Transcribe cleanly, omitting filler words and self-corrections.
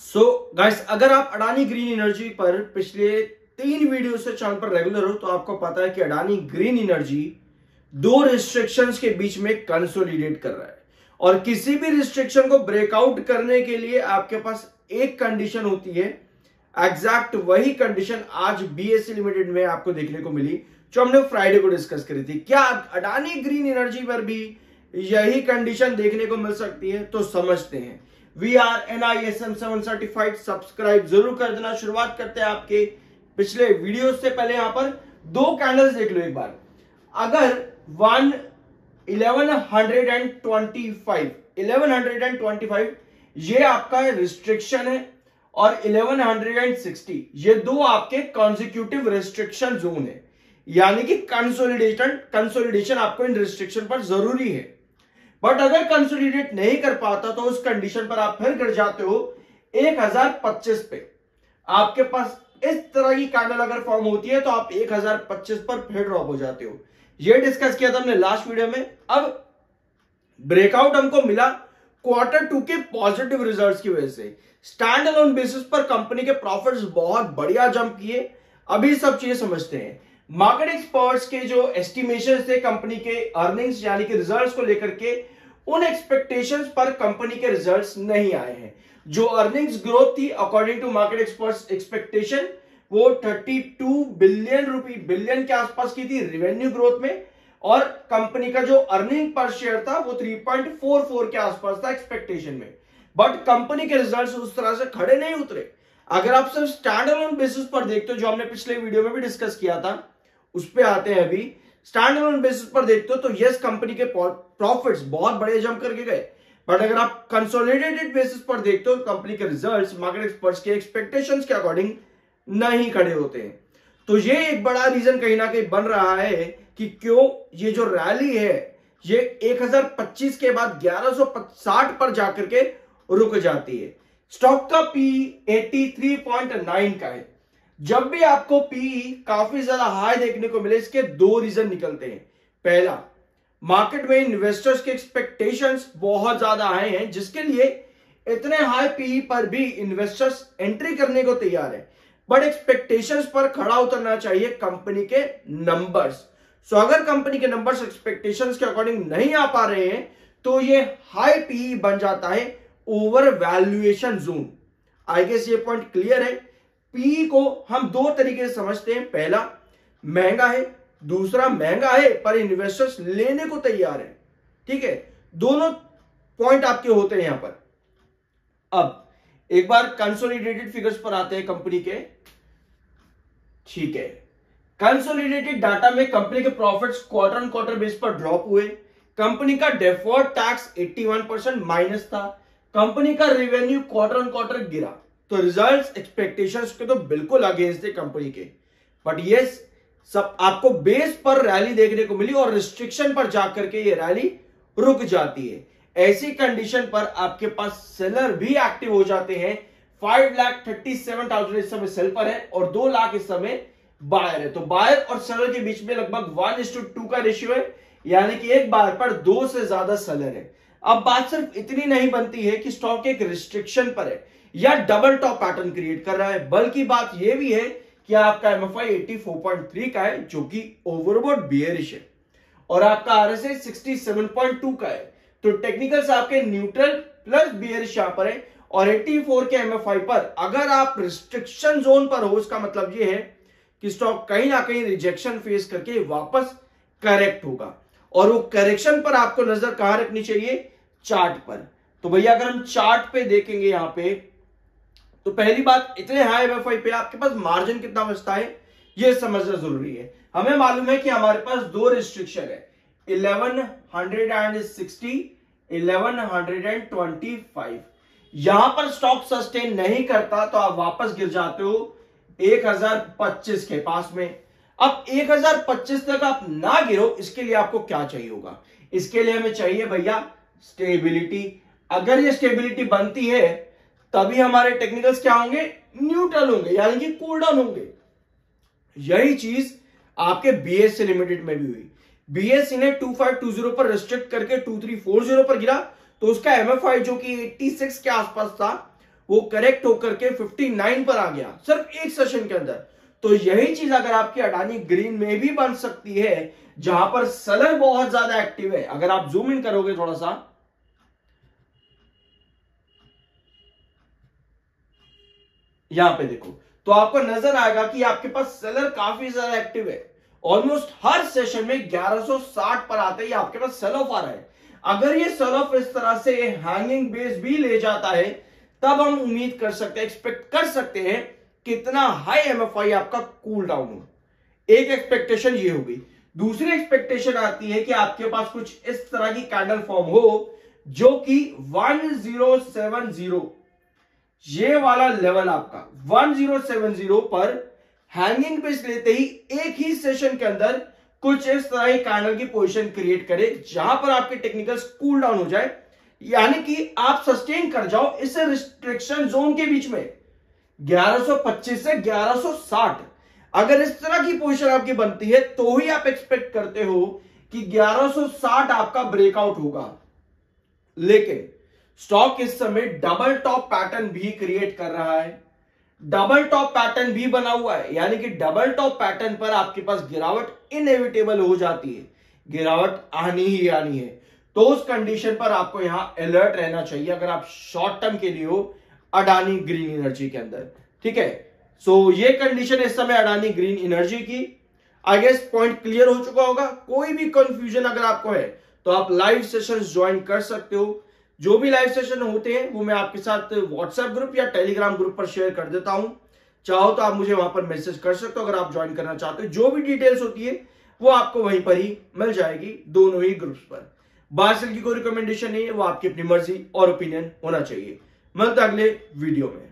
So guys, अगर आप Adani green energy पर पिछले 3 वीडियो से चैनल पर रेगुलर हो तो आपको पता है कि अडानी ग्रीन एनर्जी 2 रिस्ट्रिक्शंस के बीच में कंसोलिडेट कर रहा है और किसी भी रिस्ट्रिक्शन को ब्रेकआउट करने के लिए आपके पास एक कंडीशन होती है। एग्जैक्ट वही कंडीशन आज बीएसई लिमिटेड में आपको देखने को मिली जो हमने फ्राइडे को डिस्कस करी थी। क्या अडानी ग्रीन एनर्जी पर भी यही कंडीशन देखने को मिल सकती है? तो समझते हैं। We are NISM 7 certified. Subscribe जरूर कर देना। शुरुआत करते हैं आपके पिछले वीडियो से पहले यहां पर 2 कैंडल्स देख लो एक बार। अगर 1125 ये आपका रिस्ट्रिक्शन है और 1160 ये 2 आपके कॉन्जिक्यूटिव रिस्ट्रिक्शन जोन है, यानी कि कंसोलिडेशन आपको इन रिस्ट्रिक्शन पर जरूरी है। बट अगर कंसोलिडेट नहीं कर पाता तो उस कंडीशन पर आप फिर गिर जाते हो 1025 पे। आपके पास इस तरह की कैंडल अगर फॉर्म होती है तो आप 1025 पर फिर ड्रॉप हो जाते हो। ये डिस्कस किया था हमने लास्ट वीडियो में। अब ब्रेकआउट हमको मिला Q2 के पॉजिटिव रिजल्ट्स की वजह से। स्टैंड अलोन बेसिस पर कंपनी के प्रॉफिट्स बहुत बढ़िया जंप किए। अभी सब चीजें समझते हैं। मार्केट एक्सपर्ट्स के जो एस्टिमेशन थे कंपनी के अर्निंग्स यानी कि रिजल्ट्स को लेकर के, उन एक्सपेक्टेशंस पर कंपनी के रिजल्ट्स नहीं आए हैं। जो अर्निंग्स ग्रोथ थी according to market experts expectation वो 32 बिलियन के आसपास की थी रेवेन्यू ग्रोथ में, और कंपनी का जो अर्निंग पर शेयर था वो 3.44 के आसपास था एक्सपेक्टेशन में। बट कंपनी के रिजल्ट्स उस तरह से खड़े नहीं उतरे। अगर आप सिर्फ स्टैंड अलोन बेसिस पर देखते हो, जो हमने पिछले वीडियो में भी डिस्कस किया था, उस पे आते हैं। अभी स्टैंड अलोन बेसिस पर देखते हो तो यस कंपनी के प्रॉफिट्स बहुत बड़े जंप करके गए। बट अगर आप कंसोलिडेटेड बेसिस पर देखते हो कंपनी के रिजल्ट्स मार्केट एक्सपर्ट्स के एक्सपेक्टेशंस के अकॉर्डिंग नहीं खड़े होते हैं। तो ये एक बड़ा रीजन कहीं ना कहीं बन रहा है कि क्यों ये जो रैली है ये 1025 के बाद 1160 पर जाकर के रुक जाती है। स्टॉक का पी 83.9 का है। जब भी आपको पी काफी ज्यादा हाई देखने को मिले, इसके 2 रीजन निकलते हैं। पहला, मार्केट में इन्वेस्टर्स के एक्सपेक्टेशंस बहुत ज्यादा आए हैं, जिसके लिए इतने हाई पी पर भी इन्वेस्टर्स एंट्री करने को तैयार है। बट एक्सपेक्टेशंस पर खड़ा उतरना चाहिए कंपनी के नंबर्स। सो अगर कंपनी के नंबर्स एक्सपेक्टेशंस के अकॉर्डिंग नहीं आ पा रहे हैं तो ये हाई पी बन जाता है over valuation zone. I guess ये पॉइंट क्लियर है। पी को हम 2 तरीके से समझते हैं। पहला, महंगा है। दूसरा, महंगा है पर इन्वेस्टर्स लेने को तैयार है। ठीक है, दोनों पॉइंट आपके होते हैं यहां पर। अब एक बार कंसोलिडेटेड फिगर्स पर आते हैं कंपनी के। ठीक है, कंसोलिडेटेड डाटा में कंपनी के profits quarter on quarter base पर ड्रॉप हुए। कंपनी का डेफर्ड टैक्स 81% माइनस था। कंपनी का रेवेन्यू क्वार्टर ऑन क्वार्टर गिरा। तो रिजल्ट्स एक्सपेक्टेशंस के तो बिल्कुल अगेंस्ट थे कंपनी के। बट यस, सब आपको बेस पर रैली देखने को मिली और रिस्ट्रिक्शन पर जाकर के ये रैली रुक जाती है। ऐसी कंडीशन पर आपके पास सेलर भी एक्टिव हो जाते हैं। 5,37,000 इस समय सेल पर है और 2 लाख इस समय बायर है। तो बायर और सेलर के बीच में लगभग 1:2 का रेशियो है, यानी कि एक बायर पर 2 से ज्यादा सेलर है। अब बात सिर्फ इतनी नहीं बनती है कि स्टॉक एक रिस्ट्रिक्शन पर है या डबल टॉप पैटर्न क्रिएट कर रहा है, बल्कि बात यह भी है कि आपका MFI 84.3 का है जो कि ओवरबॉट बियरिश है, और आपका RSI 67.2 का है। तो टेक्निकल से आपके न्यूट्रल प्लस बियरिश यहां पर है। और 84 के MFI पर अगर आप रिस्ट्रिक्शन जोन पर हो, इसका मतलब यह है कि स्टॉक कहीं ना कहीं रिजेक्शन फेस करके वापस करेक्ट होगा। और वो करेक्शन पर आपको नजर कहां रखनी चाहिए? चार्ट पर। तो भैया अगर हम चार्ट पे देखेंगे यहां पे, तो पहली बात, इतने हाई MFI पे आपके पास मार्जिन कितना बचता है यह समझना जरूरी है। हमें मालूम है कि हमारे पास 2 रिस्ट्रिक्शन है, 1160, 1125। यहां पर स्टॉक सस्टेन नहीं करता तो आप वापस गिर जाते हो 1025 के पास में। अब 1025 तक आप ना गिरो, इसके लिए आपको क्या चाहिए होगा? इसके लिए हमें चाहिए भैया स्टेबिलिटी। अगर ये स्टेबिलिटी बनती है तभी हमारे टेक्निकल्स क्या होंगे? न्यूट्रल होंगे, यानी कि कूल डाउन होंगे। यही चीज आपके बीएसई लिमिटेड में भी हुई। बीएसई ने 2520 पर रिस्ट्रिक्ट करके 2340 पर गिरा, तो उसका MFI जो कि 86 के आसपास था वो करेक्ट होकर के 59 पर आ गया सिर्फ एक सेशन के अंदर। तो यही चीज अगर आपकी अडानी ग्रीन में भी बन सकती है, जहां पर सेलर बहुत ज्यादा एक्टिव है। अगर आप जूम इन करोगे थोड़ा सा, यहां पे देखो, तो आपको नजर आएगा कि आपके पास सेलर काफी ज्यादा एक्टिव है। ऑलमोस्ट हर सेशन में 1160 पर आते ही आपके पास सेल ऑफ आ रहा है। अगर ये सेल ऑफ इस तरह से हैंगिंग बेस भी ले जाता है, तब हम उम्मीद कर सकते हैं, एक्सपेक्ट कर सकते हैं कितना हाई एमएफआई आपका कूल डाउन हो। एक एक्सपेक्टेशन ये होगी। दूसरी एक्सपेक्टेशन आती है कि आपके पास कुछ इस तरह की कैंडल फॉर्म हो जो कि 1070, ये वाला लेवल आपका 1070 पर हैंगिंग बेस लेते ही एक ही सेशन के अंदर कुछ इस तरह की कैंडल की पोजीशन क्रिएट करे, जहां पर आपके टेक्निकल्स कूल डाउन हो जाए, यानी कि आप सस्टेन कर जाओ इस रिस्ट्रिक्शन जोन के बीच में 1125 से 1160। अगर इस तरह की पोजीशन आपकी बनती है तो ही आप एक्सपेक्ट करते हो कि 1160 आपका ब्रेकआउट होगा। लेकिन स्टॉक इस समय डबल टॉप पैटर्न भी क्रिएट कर रहा है, डबल टॉप पैटर्न भी बना हुआ है, यानी कि डबल टॉप पैटर्न पर आपके पास गिरावट इनएविटेबल हो जाती है, गिरावट आनी ही आनी है। तो उस कंडीशन पर आपको यहां अलर्ट रहना चाहिए अगर आप शॉर्ट टर्म के लिए हो अडानी ग्रीन एनर्जी के अंदर। ठीक है, सो ये कंडीशन इस समय अडानी ग्रीन एनर्जी की। आई गेस पॉइंट क्लियर हो चुका होगा। कोई भी कंफ्यूजन अगर आपको है तो आप लाइव सेशन ज्वाइन कर सकते हो। जो भी लाइव सेशन होते हैं वो मैं आपके साथ व्हाट्सएप ग्रुप या टेलीग्राम ग्रुप पर शेयर कर देता हूं। चाहो तो आप मुझे वहां पर मैसेज कर सकते हो अगर आप ज्वाइन करना चाहते हो। जो भी डिटेल्स होती है वो आपको वहीं पर ही मिल जाएगी, दोनों ही ग्रुप्स पर। बाय सेल की कोई रिकमेंडेशन नहीं है, वो आपकी अपनी मर्जी और ओपिनियन होना चाहिए। मिलते अगले वीडियो में।